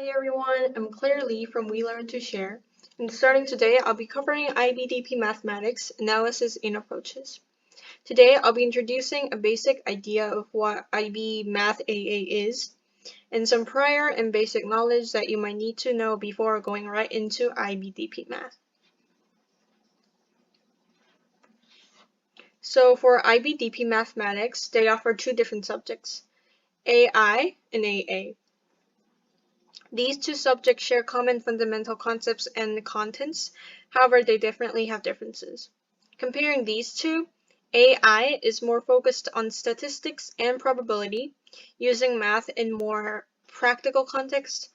Hi everyone, I'm Clare Lee from We Learn to Share, and starting today I'll be covering IBDP Mathematics, Analysis, and Approaches. Today I'll be introducing a basic idea of what IB Math AA is, and some prior and basic knowledge that you might need to know before going right into IBDP Math. So for IBDP Mathematics, they offer two different subjects, AI and AA. These two subjects share common fundamental concepts and contents, however they definitely have differences. Comparing these two, AI is more focused on statistics and probability, using math in more practical context,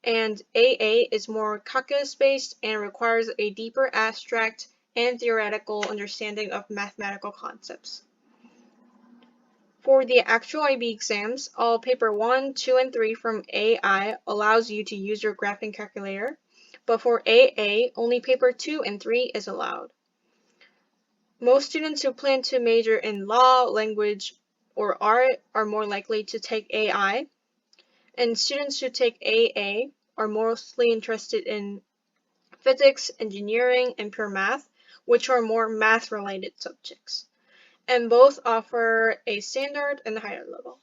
and AA is more calculus-based and requires a deeper abstract and theoretical understanding of mathematical concepts. For the actual IB exams, all paper 1, 2, and 3 from AI allows you to use your graphing calculator, but for AA, only paper 2 and 3 is allowed. Most students who plan to major in law, language, or art are more likely to take AI, and students who take AA are mostly interested in physics, engineering, and pure math, which are more math-related subjects, and both offer a standard and higher level.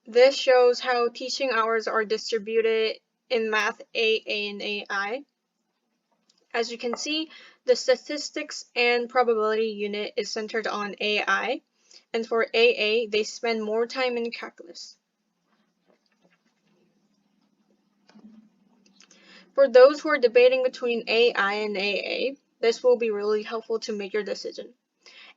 This shows how teaching hours are distributed in Math AA and AI. As you can see, the statistics and probability unit is centered on AI, and for AA, they spend more time in calculus. For those who are debating between AI and AA, this will be really helpful to make your decision.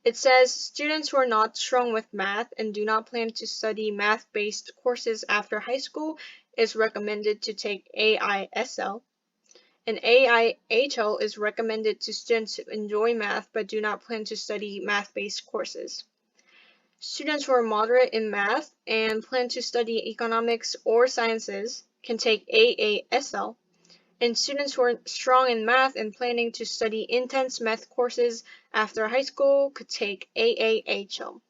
It says students who are not strong with math and do not plan to study math-based courses after high school is recommended to take AISL, and AIHL is recommended to students who enjoy math but do not plan to study math-based courses. Students who are moderate in math and plan to study economics or sciences can take AASL, and students who are strong in math and planning to study intense math courses after high school could take AAHL.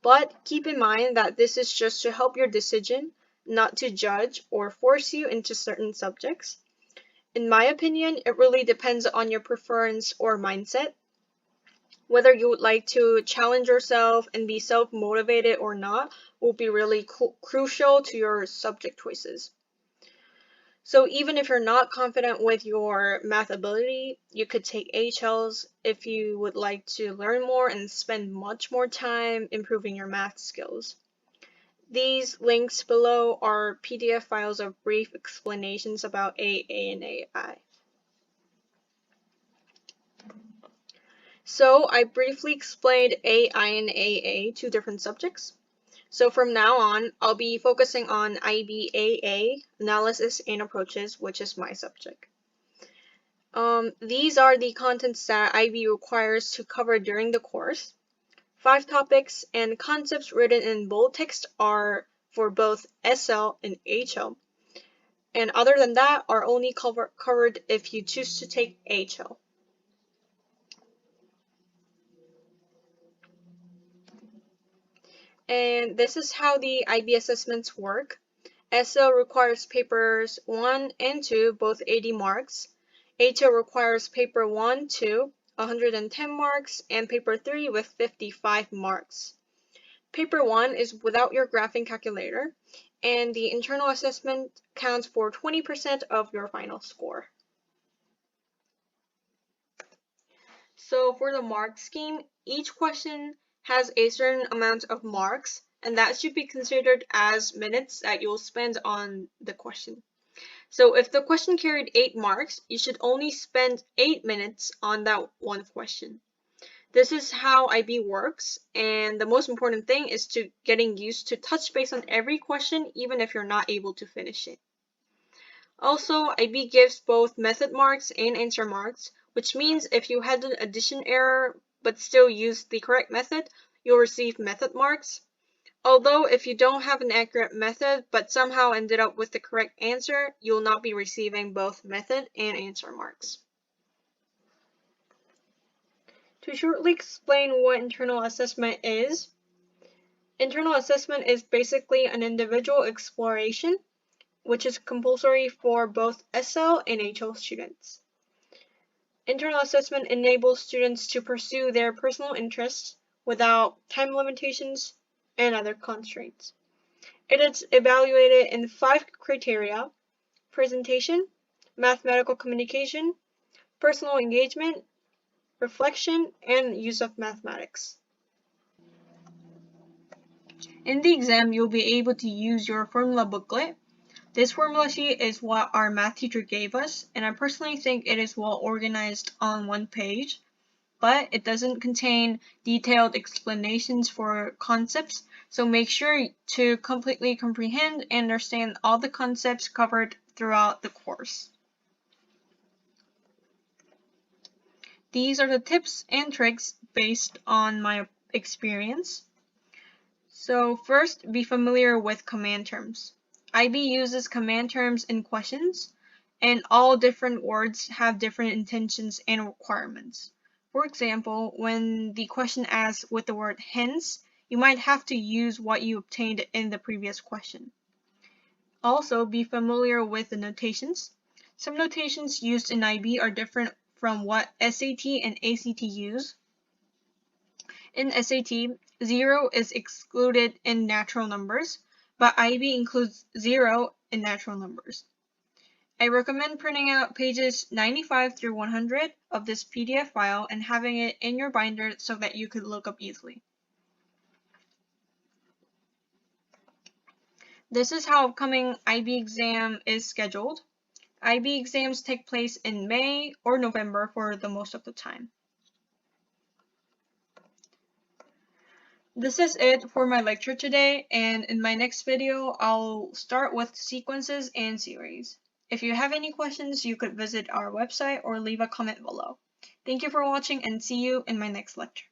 But keep in mind that this is just to help your decision, not to judge or force you into certain subjects. In my opinion, it really depends on your preference or mindset. Whether you would like to challenge yourself and be self-motivated or not will be really crucial to your subject choices. So even if you're not confident with your math ability, you could take HLs if you would like to learn more and spend much more time improving your math skills. These links below are PDF files of brief explanations about AA and AI. So I briefly explained AI and AA, two different subjects. So from now on, I'll be focusing on IBAA, Analysis and Approaches, which is my subject. These are the contents that IB requires to cover during the course. 5 topics and concepts written in bold text are for both SL and HL. And other than that are only covered if you choose to take HL. And this is how the IB assessments work. SL requires papers 1 and 2, both 80 marks. HL requires paper 1, 2, 110 marks, and paper 3 with 55 marks. Paper 1 is without your graphing calculator, and the internal assessment counts for 20% of your final score. So for the mark scheme, each question has a certain amount of marks, and that should be considered as minutes that you'll spend on the question. So if the question carried 8 marks, you should only spend 8 minutes on that one question. This is how IB works, and the most important thing is to getting used to touch base on every question even if you're not able to finish it. Also, IB gives both method marks and answer marks, which means if you had an addition error but still used the correct method, you'll receive method marks. Although if you don't have an accurate method but somehow ended up with the correct answer, you'll not be receiving both method and answer marks. To shortly explain what internal assessment is, Internal assessment is basically an individual exploration, which is compulsory for both SL and HL students. Internal assessment enables students to pursue their personal interests without time limitations and other constraints. It is evaluated in 5 criteria: presentation, mathematical communication, personal engagement, reflection, and use of mathematics. In the exam, you'll be able to use your formula booklet. This formula sheet is what our math teacher gave us, and I personally think it is well organized on one page, but it doesn't contain detailed explanations for concepts, so make sure to completely comprehend and understand all the concepts covered throughout the course. These are the tips and tricks based on my experience. So first, be familiar with command terms. IB uses command terms in questions, and all different words have different intentions and requirements. For example, when the question asks with the word hence, you might have to use what you obtained in the previous question. Also, be familiar with the notations. Some notations used in IB are different from what SAT and ACT use. In SAT, 0 is excluded in natural numbers, but IB includes 0 in natural numbers. I recommend printing out pages 95 through 100 of this PDF file and having it in your binder so that you could look up easily. This is how upcoming IB exam is scheduled. IB exams take place in May or November for the most of the time. This is it for my lecture today, and in my next video, I'll start with sequences and series. If you have any questions, you could visit our website or leave a comment below. Thank you for watching and see you in my next lecture.